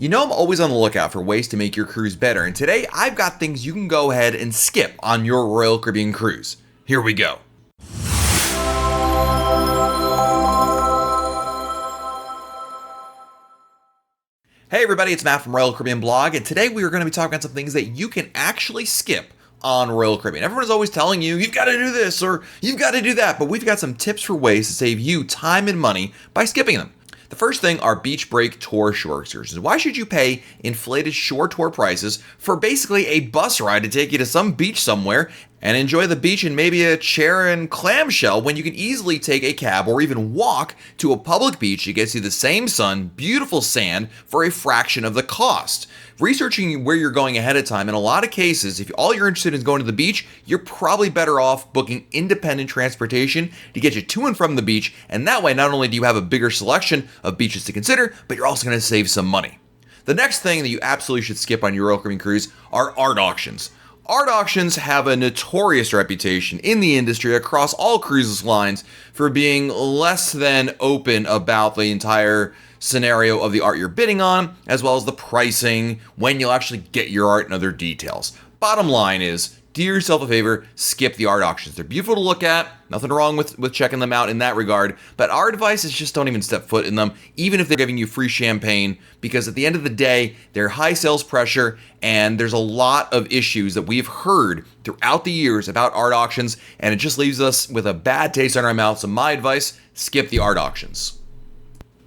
You know, I'm always on the lookout for ways to make your cruise better, and today I've got things you can go ahead and skip on your Royal Caribbean cruise. Here we go. Hey everybody, it's Matt from Royal Caribbean Blog, and today we are going to be talking about some things that you can actually skip on Royal Caribbean. Everyone is always telling you, you've got to do this or you've got to do that, but we've got some tips for ways to save you time and money by skipping them. The first thing are beach break tour shore excursions. Why should you pay inflated shore tour prices for basically a bus ride to take you to some beach somewhere and enjoy the beach in maybe a chair and clamshell when you can easily take a cab or even walk to a public beach that gets you the same sun, beautiful sand for a fraction of the cost? Researching where you're going ahead of time, in a lot of cases, if all you're interested in is going to the beach, you're probably better off booking independent transportation to get you to and from the beach, and that way not only do you have a bigger selection of beaches to consider, but you're also going to save some money. The next thing that you absolutely should skip on your Royal Caribbean cruise are art auctions. Art auctions have a notorious reputation in the industry across all cruises lines for being less than open about the entire scenario of the art you're bidding on, as well as the pricing, when you'll actually get your art, and other details. Bottom line is, do yourself a favor, skip the art auctions. They're beautiful to look at, nothing wrong with checking them out in that regard, but our advice is just don't even step foot in them, even if they're giving you free champagne, because at the end of the day, they're high sales pressure, and there's a lot of issues that we've heard throughout the years about art auctions, and it just leaves us with a bad taste in our mouth. So my advice, skip the art auctions.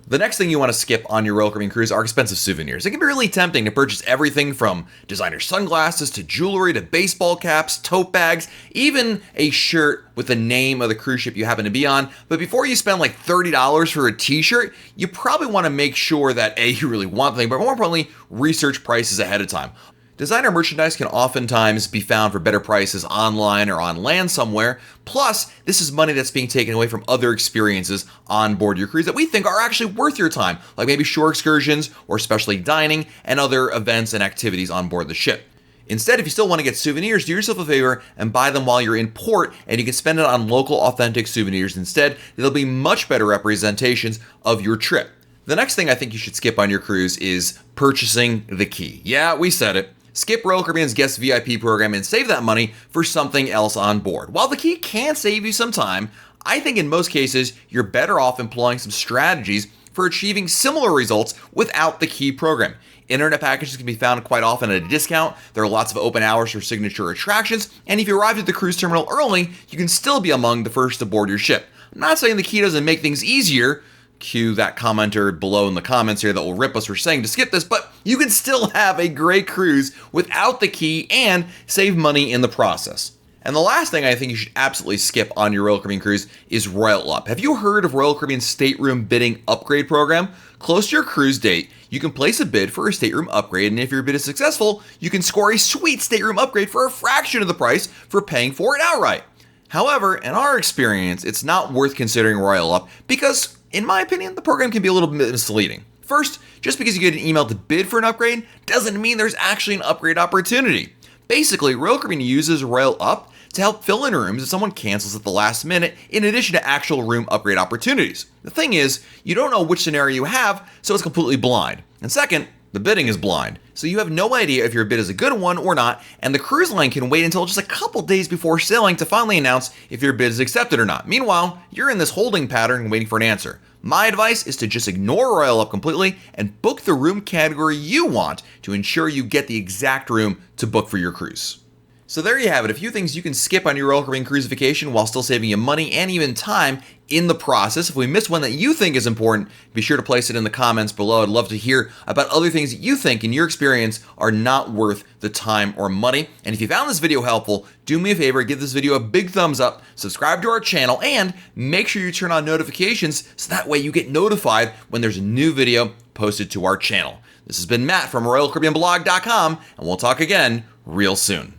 The next thing you want to skip on your Royal Caribbean cruise are expensive souvenirs. It can be really tempting to purchase everything from designer sunglasses to jewelry to baseball caps, tote bags, even a shirt with the name of the cruise ship you happen to be on. But before you spend like $30 for a t-shirt, you probably want to make sure that A, you really want the thing, but more importantly, research prices ahead of time. Designer merchandise can oftentimes be found for better prices online or on land somewhere. Plus, this is money that's being taken away from other experiences on board your cruise that we think are actually worth your time, like maybe shore excursions or especially dining and other events and activities on board the ship. Instead, if you still want to get souvenirs, do yourself a favor and buy them while you're in port, and you can spend it on local authentic souvenirs instead. They'll be much better representations of your trip. The next thing I think you should skip on your cruise is purchasing the key. Yeah, we said it. Skip Royal Caribbean's guest VIP program and save that money for something else on board. While the key can save you some time, I think in most cases you're better off employing some strategies for achieving similar results without the key program. Internet packages can be found quite often at a discount. There are lots of open hours for signature attractions, and if you arrive at the cruise terminal early, you can still be among the first to board your ship. I'm not saying the key doesn't make things easier. Cue that commenter below in the comments here that will rip us for saying to skip this, but you can still have a great cruise without the key and save money in the process. And the last thing I think you should absolutely skip on your Royal Caribbean cruise is Royal Up. Have you heard of Royal Caribbean's stateroom bidding upgrade program? Close to your cruise date, you can place a bid for a stateroom upgrade, and if your bid is successful, you can score a sweet stateroom upgrade for a fraction of the price for paying for it outright. However, in our experience, it's not worth considering Royal Up because, in my opinion, the program can be a little bit misleading. First, just because you get an email to bid for an upgrade doesn't mean there's actually an upgrade opportunity. Basically, Royal Caribbean uses Royal Up to help fill in rooms if someone cancels at the last minute, in addition to actual room upgrade opportunities. The thing is, you don't know which scenario you have, so it's completely blind. And second, the bidding is blind, so you have no idea if your bid is a good one or not, and the cruise line can wait until just a couple days before sailing to finally announce if your bid is accepted or not. Meanwhile, you're in this holding pattern waiting for an answer. My advice is to just ignore Royal Up completely and book the room category you want to ensure you get the exact room to book for your cruise. So there you have it, a few things you can skip on your Royal Caribbean cruise vacation while still saving you money and even time in the process. If we missed one that you think is important, be sure to place it in the comments below. I'd love to hear about other things that you think in your experience are not worth the time or money. And if you found this video helpful, do me a favor, give this video a big thumbs up, subscribe to our channel, and make sure you turn on notifications so that way you get notified when there's a new video posted to our channel. This has been Matt from RoyalCaribbeanBlog.com, and we'll talk again real soon.